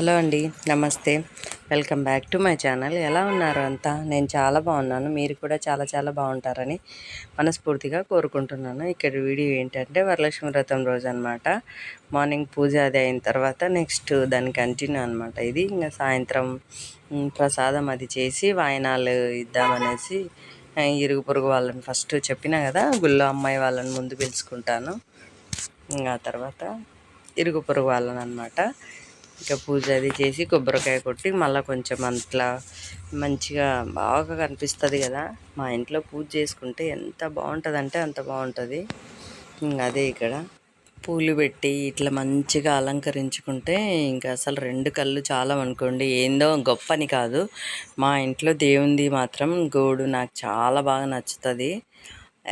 Hello అండి, నమస్తే. Welcome back to my channel. ఎలా ఉన్నారు అంతా? నేను చాలా బాగున్నాను. మీరు కూడా చాలా చాలా బాగుంటారని మనస్ఫూర్తిగా కోరుకుంటున్నాను. ఇక్కడ వీడియో ఏంటంటే వరలక్ష్మి వ్రతం రోజు అనమాట. మార్నింగ్ పూజ అది అయిన తర్వాత నెక్స్ట్ దాని కంటిన్యూ అనమాట. ఇది ఇంకా సాయంత్రం ప్రసాదం అది చేసి వాయనాలు ఇద్దామనేసి ఇరుగు పొరుగు వాళ్ళని ఫస్ట్ చెప్పినా కదా, గుళ్ళో అమ్మాయి వాళ్ళని ముందు పిలుచుకుంటాను. ఇంకా తర్వాత ఇరుగు పొరుగు వాళ్ళని అనమాట. ఇక పూజ అది చేసి కొబ్బరికాయ కొట్టి మళ్ళీ కొంచెం అట్లా మంచిగా బాగా కనిపిస్తుంది కదా. మా ఇంట్లో పూజ చేసుకుంటే ఎంత బాగుంటుందంటే అంత బాగుంటుంది. అదే ఇక్కడ పూలు పెట్టి ఇట్లా మంచిగా అలంకరించుకుంటే ఇంకా అసలు రెండు కళ్ళు చాలా అనుకోండి. ఏందో గొప్పని కాదు, మా ఇంట్లో దేవుంది మాత్రం గోడు నాకు చాలా బాగా నచ్చుతుంది.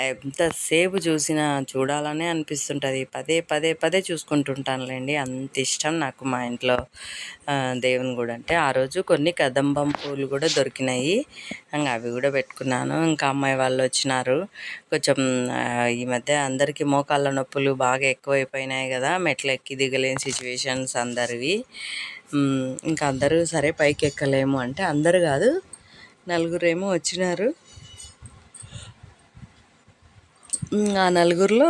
ఎంతసేపు చూసినా చూడాలనే అనిపిస్తుంటుంది. పదే పదే పదే చూసుకుంటుంటానులేండి, అంత ఇష్టం నాకు మా ఇంట్లో దేవుని కూడా అంటే. ఆ రోజు కొన్ని కదంబం పూలు కూడా దొరికినాయి, ఇంకా అవి కూడా పెట్టుకున్నాను. ఇంకా అమ్మాయి వాళ్ళు వచ్చినారు. కొంచెం ఈ మధ్య అందరికీ మోకాళ్ళ నొప్పులు బాగా ఎక్కువైపోయినాయి కదా, మెట్లు ఎక్కి దిగలేని సిచ్యువేషన్స్ అందరివి. ఇంకా అందరూ సరే పైకి ఎక్కలేము అంటే, అందరు కాదు నలుగురేమో వచ్చినారు. ఆ నలుగురిలో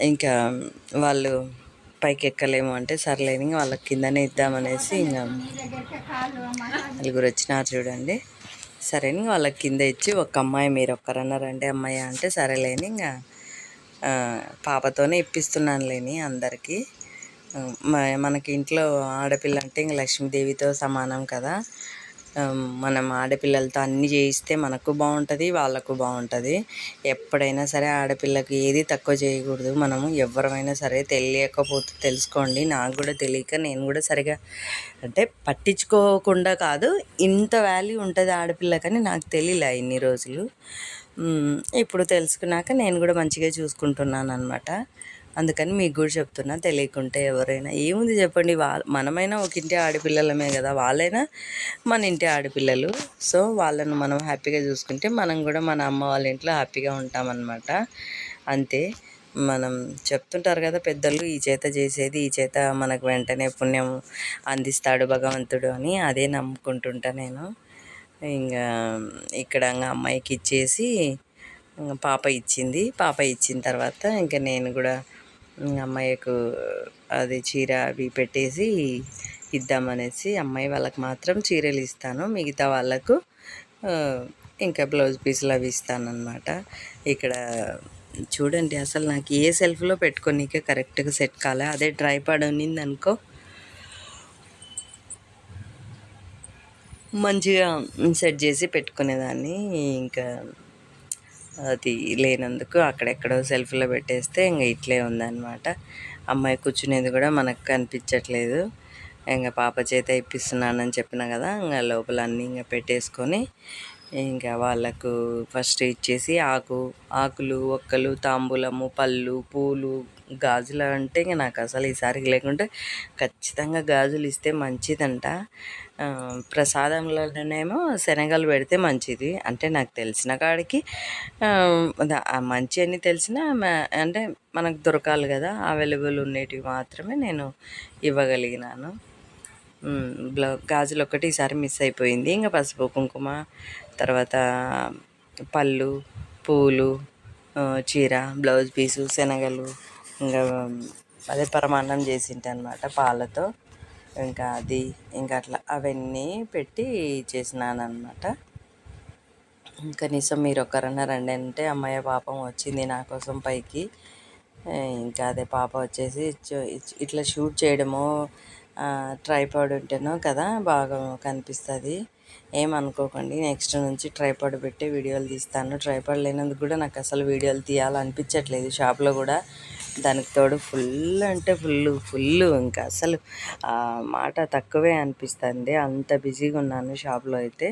ఇంకా వాళ్ళు పైకి ఎక్కలేము అంటే సర్లేని వాళ్ళకి కిందనే ఇద్దామనేసి ఇంకా నలుగురు వచ్చినారు చూడండి. సరేని వాళ్ళకి కింద ఇచ్చి, ఒక అమ్మాయి మీరు ఒక్కరన్నా రండి అమ్మాయి అంటే సరేలేని ఇంకా పాపతోనే ఇప్పిస్తున్నాను లేని అందరికీ. మనకి ఇంట్లో ఆడపిల్ల అంటే ఇంక లక్ష్మీదేవితో సమానం కదా. మనం ఆడపిల్లలతో అన్నీ చేయిస్తే మనకు బాగుంటుంది, వాళ్ళకు బాగుంటుంది. ఎప్పుడైనా సరే ఆడపిల్లకి ఏది తక్కువ చేయకూడదు. మనము ఎవరైనా సరే తెలియకపోతే తెలుసుకోండి. నాకు కూడా తెలియక నేను కూడా సరిగా అంటే పట్టించుకోకుండా కాదు, ఇంత వాల్యూ ఉంటుంది ఆడపిల్లకని నాకు తెలియలే ఇన్ని రోజులు. ఇప్పుడు తెలుసుకున్నాక నేను కూడా మంచిగా చూసుకుంటున్నాను అనమాట. అందుకని మీకు కూడా చెప్తున్నా, తెలియకుంటే ఎవరైనా ఏముంది చెప్పండి, మనమైనా ఒక ఇంటి ఆడపిల్లలమే కదా, వాళ్ళైనా మన ఇంటి ఆడపిల్లలు. సో వాళ్ళను మనం హ్యాపీగా చూసుకుంటే మనం కూడా మన అమ్మ వాళ్ళ ఇంట్లో హ్యాపీగా ఉంటామన్నమాట. అంతే. మనం చెప్తుంటారు కదా పెద్దలు, ఈ చేత చేసేది ఈ చేత మనకు వెంటనే పుణ్యం అందిస్తాడు భగవంతుడు అని. అదే నమ్ముకుంటుంటా నేను. ఇంకా ఇక్కడ అమ్మాయికి ఇచ్చేసి పాప ఇచ్చింది. పాప ఇచ్చిన తర్వాత ఇంకా నేను కూడా అమ్మాయికు అది చీర అవి పెట్టేసి ఇద్దామనేసి, అమ్మాయి వాళ్ళకి మాత్రం చీరలు ఇస్తాను, మిగతా వాళ్ళకు ఇంకా బ్లౌజ్ పీసులు అవి ఇస్తానన్నమాట. ఇక్కడ చూడండి, అసలు నాకు ఏ సెల్ఫ్లో పెట్టుకోనికే కరెక్ట్గా సెట్ కాలే. అదే ట్రైపాడ్ ఉన్నింది అనుకో మంచిగా సెట్ చేసి పెట్టుకునేదాన్ని. ఇంకా అది లేనందుకు అక్కడెక్కడో సెల్ఫ్లో పెట్టేస్తే ఇంకా ఇట్లే ఉందన్నమాట. అమ్మాయి కూర్చునేది కూడా మనకు కనిపించట్లేదు. ఇంకా పాప చేత ఇప్పిస్తున్నానని చెప్పిన కదా, ఇంకా లోపల అన్నీ ఇంకా పెట్టేసుకొని ఇంకా వాళ్ళకు ఫస్ట్ ఇచ్చేసి ఆకులు ఒక్కలు తాంబూలము పళ్ళు పూలు గాజులు అంటే ఇంకా నాకు అసలు ఈసారి లేకుంటే ఖచ్చితంగా గాజులు ఇస్తే మంచిదంట. ప్రసాదంలోనేమో శనగలు పెడితే మంచిది అంటే నాకు తెలిసిన కాడికి. మంచి అని తెలిసిన అంటే మనకు దొరకాలి కదా, అవైలబుల్ ఉండేటివి మాత్రమే నేను ఇవ్వగలిగినాను. గాజులు ఒక్కటి ఈసారి మిస్ అయిపోయింది. ఇంకా పసుపు కుంకుమ తర్వాత పళ్ళు పూలు చీర బ్లౌజ్ పీసు శనగలు ఇంకా అదే పరమాన్నం చేసింటే అనమాట పాలతో. ఇంకా అది ఇంకా అట్లా అవన్నీ పెట్టి చేసినాను అనమాట. కనీసం మీరు ఒక్కరన్నా రండి అంటే అమ్మాయి పాపం వచ్చింది నా కోసం పైకి. ఇంకా అదే పాప వచ్చేసి ఇట్లా షూట్ చేయడము ట్రైపాడ్ ఉంటేనో కదా బాగా కనిపిస్తుంది. ఏమనుకోకండి, నెక్స్ట్ నుంచి ట్రైపాడ్ పెట్టి వీడియోలు తీస్తాను. ట్రైపాడ్ లేనందుకు కూడా నాకు అసలు వీడియోలు తీయాలనిపించట్లేదు. షాప్లో కూడా దానికి తోడు ఫుల్ అంటే ఫుల్ ఇంకా అసలు మాట తక్కువే అనిపిస్తుంది, అంత బిజీగా ఉన్నాను షాప్లో అయితే.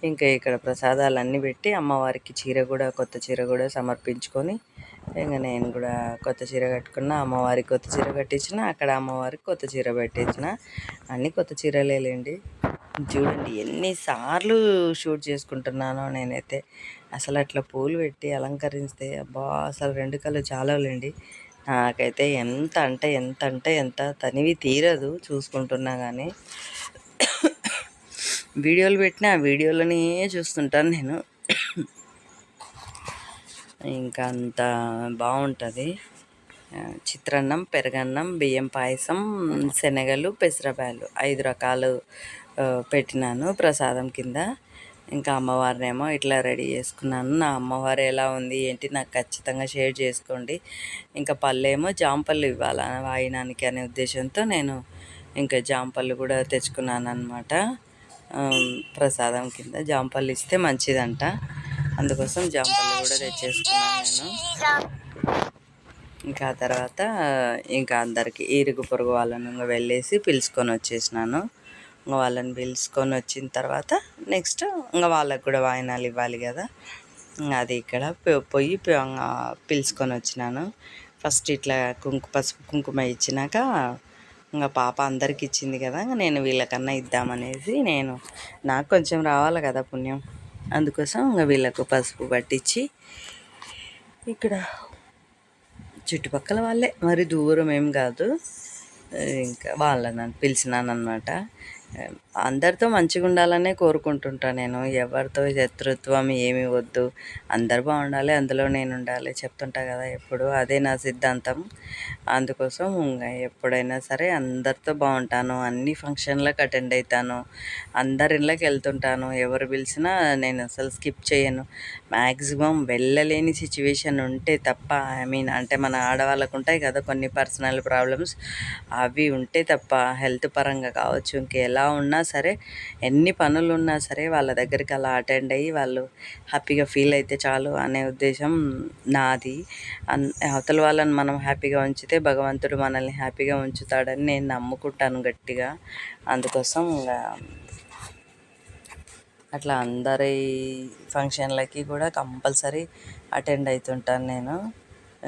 ఇంకా ఇక్కడ ప్రసాదాలన్నీ పెట్టి అమ్మవారికి చీర కూడా కొత్త చీర కూడా సమర్పించుకొని ఇంకా నేను కూడా కొత్త చీర కట్టుకున్న, అమ్మవారికి కొత్త చీర కట్టించిన, అక్కడ అమ్మవారికి కొత్త చీర పెట్టించిన. అన్నీ కొత్త చీరలేండి. చూడండి ఎన్నిసార్లు షూట్ చేసుకుంటున్నానో నేనైతే. అసలు అట్లా పూలు పెట్టి అలంకరిస్తే అబ్బా అసలు రెండు కళ్ళు చాలవులేండి. నాకైతే ఎంత అంటే ఎంత అంటే ఎంత తనివి తీరదు చూసుకుంటున్నా కానీ. వీడియోలు పెట్టినా ఆ వీడియోలనే చూస్తుంటాను నేను. ఇంకా అంత బాగుంటుంది. చిత్రాన్నం, పెరుగన్నం, బియ్యం పాయసం, శనగలు, పెసరపాయలు 5 రకాలు పెట్టినాను ప్రసాదం కింద. ఇంకా అమ్మవారినేమో ఇట్లా రెడీ చేసుకున్నాను. నా అమ్మవారు ఎలా ఉంది ఏంటి నాకు ఖచ్చితంగా షేర్ చేసుకోండి. ఇంకా పళ్ళేమో జాంపళ్ళు ఇవ్వాలి వాయినానికి అనే ఉద్దేశంతో నేను ఇంకా జాంపళ్ళు కూడా తెచ్చుకున్నాను అనమాట. ప్రసాదం కింద జాంపళ్ళు ఇస్తే మంచిదంట, అందుకోసం జాంపళ్ళు కూడా తెచ్చేసుకున్నాను నేను. ఇంకా తర్వాత ఇంకా అందరికీ ఇరుగు పొరుగు వాళ్ళను ఇంకా వెళ్ళేసి పిలుచుకొని వచ్చేసినాను. ఇంకా వాళ్ళని పిలుచుకొని వచ్చిన తర్వాత నెక్స్ట్ ఇంకా వాళ్ళకు కూడా వాయినాలు ఇవ్వాలి కదా, అది ఇక్కడ పోయి పిలుచుకొని వచ్చినాను. ఫస్ట్ ఇట్లా పసుపు కుంకుమ ఇచ్చినాక ఇంకా పాప అందరికి ఇచ్చింది కదా, నేను వీళ్ళకన్నా ఇద్దామనేసి నాకు కొంచెం రావాలి కదా పుణ్యం, అందుకోసం ఇంకా వీళ్ళకు పసుపు పట్టించి ఇక్కడ చుట్టుపక్కల వాళ్ళే, మరి దూరం ఏం కాదు, ఇంకా వాళ్ళని పిలిచినాను అనమాట. అందరితో మంచిగా ఉండాలనే కోరుకుంటుంటా నేను. ఎవరితో శత్రుత్వం ఏమి వద్దు, అందరు బాగుండాలి, అందులో నేను ఉండాలి చెప్తుంటా కదా ఎప్పుడు, అదే నా సిద్ధాంతం. అందుకోసం ఎప్పుడైనా సరే అందరితో బాగుంటాను, అన్ని ఫంక్షన్లకు అటెండ్ అవుతాను, అందరి ఇళ్ళకి వెళ్తుంటాను, ఎవరు పిలిచినా నేను అసలు స్కిప్ చేయను. మ్యాక్సిమం వెళ్ళలేని సిచ్యువేషన్ ఉంటే తప్ప, అంటే మన ఆడవాళ్ళకు ఉంటాయి కదా కొన్ని పర్సనల్ ప్రాబ్లమ్స్, అవి ఉంటే తప్ప హెల్త్ పరంగా కావచ్చు ఇంకెలా ఉన్నా సరే, ఎన్ని పనులు ఉన్నా సరే వాళ్ళ దగ్గరికి అలా అటెండ్ అయ్యి వాళ్ళు హ్యాపీగా ఫీల్ అయితే చాలు అనే ఉద్దేశం నాది. అవతల వాళ్ళని మనం హ్యాపీగా ఉంచితే భగవంతుడు మనల్ని హ్యాపీగా ఉంచుతాడని నేను నమ్ముకుంటాను గట్టిగా. అందుకోసం అట్లా అందరి ఫంక్షన్లకి కూడా కంపల్సరీ అటెండ్ అవుతుంటాను నేను.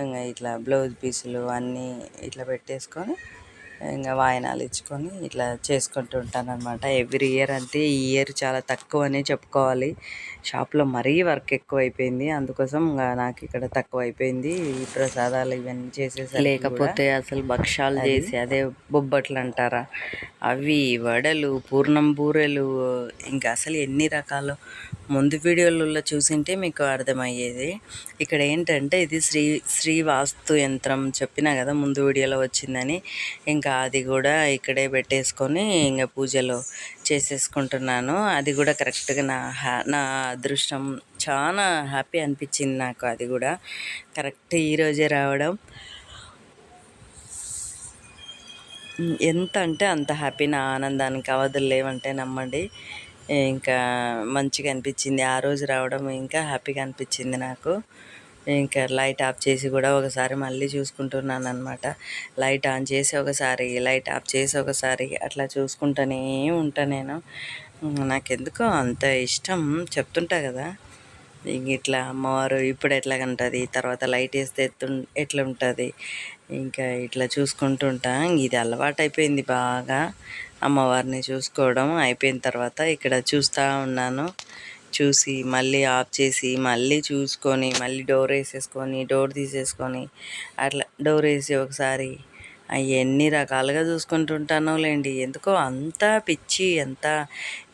ఇంకా ఇట్లా బ్లౌజ్ పీసులు అన్నీ ఇట్లా పెట్టేసుకొని ఇంకా వాయినాలు ఇచ్చుకొని ఇట్లా చేసుకుంటూ ఉంటాను అనమాట. ఎవ్రీ ఇయర్ అంటే ఈ ఇయర్ చాలా తక్కువ అనే చెప్పుకోవాలి. షాప్లో మరీ వర్క్ ఎక్కువ అయిపోయింది, అందుకోసం నాకు ఇక్కడ తక్కువ అయిపోయింది ఈ ప్రసాదాలు ఇవన్నీ చేసేసరికి. లేకపోతే అసలు భక్షాలు చేసి, అదే బొబ్బట్లు అంటారా, అవి వడలు, పూర్ణం బూరెలు, ఇంకా అసలు ఎన్ని రకాలు ముందు వీడియోలలో చూసింటే మీకు అర్థమయ్యేది. ఇక్కడ ఏంటంటే ఇది శ్రీ వాస్తు యంత్రం చెప్పినా కదా ముందు వీడియోలో వచ్చిందని, ఇంకా అది కూడా ఇక్కడే పెట్టేసుకొని ఇంకా పూజలో చేసేసుకుంటున్నాను. అది కూడా కరెక్ట్గా నా అదృష్టం, చాలా హ్యాపీ అనిపించింది నాకు. అది కూడా కరెక్ట్ ఈరోజే రావడం ఎంత అంటే అంత హ్యాపీ. నా ఆనందానికి అవధులు లేవంటే నమ్మండి. ఇంకా మంచిగా అనిపించింది ఆ రోజు రావడం, ఇంకా హ్యాపీగా అనిపించింది నాకు. ఇంకా లైట్ ఆఫ్ చేసి కూడా ఒకసారి మళ్ళీ చూసుకుంటున్నాను అనమాట. లైట్ ఆన్ చేసి ఒకసారి, లైట్ ఆఫ్ చేసి ఒకసారి అట్లా చూసుకుంటూనే ఉంటా నేను. నాకెందుకో అంత ఇష్టం, చెప్తుంటా కదా. ఇట్లా అమ్మవారు ఇప్పుడు ఎట్లా ఉంటుంది, తర్వాత లైట్ వేస్తే ఎట్లా ఉంటుంది, ఇంకా ఇట్లా చూసుకుంటుంటా. ఇది అలవాటు అయిపోయింది బాగా అమ్మవారిని చూసుకోవడం. అయిపోయిన తర్వాత ఇక్కడ చూస్తూ ఉన్నాను, చూసి మళ్ళీ ఆఫ్ చేసి మళ్ళీ చూసుకొని మళ్ళీ డోర్ వేసేసుకొని డోర్ తీసేసుకొని అట్లా డోర్ వేసి ఒకసారి ఎన్ని రకాలుగా చూసుకుంటుంటానో లేండి. ఎందుకో అంత పిచ్చి, అంత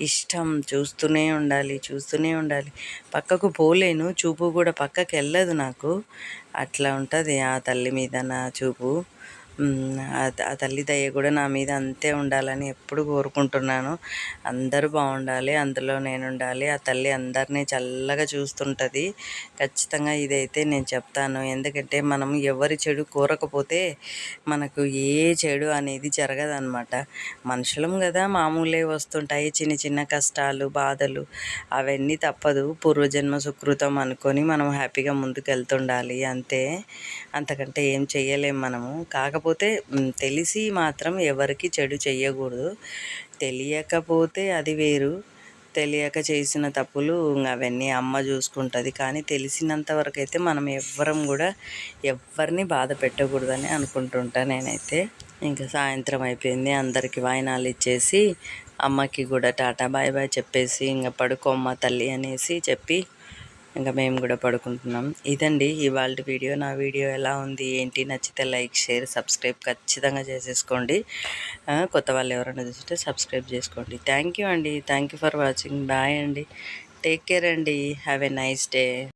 ఇష్టం, చూస్తూనే ఉండాలి చూస్తూనే ఉండాలి, పక్కకు పోలేను, చూపు కూడా పక్కకి వెళ్ళదు నాకు. అట్లా ఉంటుంది ఆ తల్లి మీద నా చూపు. ఆ తల్లి దయ కూడా నా మీద అంతే ఉండాలని ఎప్పుడు కోరుకుంటున్నాను. అందరూ బాగుండాలి, అందులో నేను ఉండాలి, ఆ తల్లి అందరినీ చల్లగా చూస్తుంటుంది ఖచ్చితంగా. ఇదైతే నేను చెప్తాను, ఎందుకంటే మనం ఎవరి చెడు కోరకపోతే మనకు ఏ చెడు అనేది జరగదన్నమాట. మనుషులం కదా, మామూలే వస్తుంటాయి చిన్న చిన్న కష్టాలు, బాధలు, అవన్నీ తప్పదు. పూర్వజన్మ సుకృతం అనుకొని మనం హ్యాపీగా ముందుకు వెళ్తుండాలి అంతే, అంతకంటే ఏం చెయ్యలేం మనము. కాకపోతే తెలిసి మాత్రం ఎవరికి చెడు చెయ్యకూడదు. తెలియకపోతే అది వేరు, తెలియక చేసిన తప్పులు అవన్నీ అమ్మ చూసుకుంటుంది. కానీ తెలిసినంత వరకు అయితే మనం ఎవ్వరం కూడా ఎవరిని బాధ పెట్టకూడదని అనుకుంటుంటా నేనైతే. ఇంకా సాయంత్రం అయిపోయింది, అందరికీ వాయినాలు ఇచ్చేసి అమ్మకి కూడా టాటా బాయ్ బాయ్ చెప్పేసి ఇంకా పడుకోమ్మ తల్లి అనేసి చెప్పి ఇంకా మేము కూడా పడుకుంటున్నాం. ఇదండి ఇవాళ వీడియో. నా వీడియో ఎలా ఉంది ఏంటి, నచ్చితే లైక్ షేర్ సబ్స్క్రైబ్ ఖచ్చితంగా చేసేసుకోండి. కొత్త వాళ్ళు ఎవరైనా చూస్తే సబ్స్క్రైబ్ చేసుకోండి. థ్యాంక్ యూ అండి. Thank you for watching. Bye అండి. టేక్ కేర్ అండి. Have a nice day.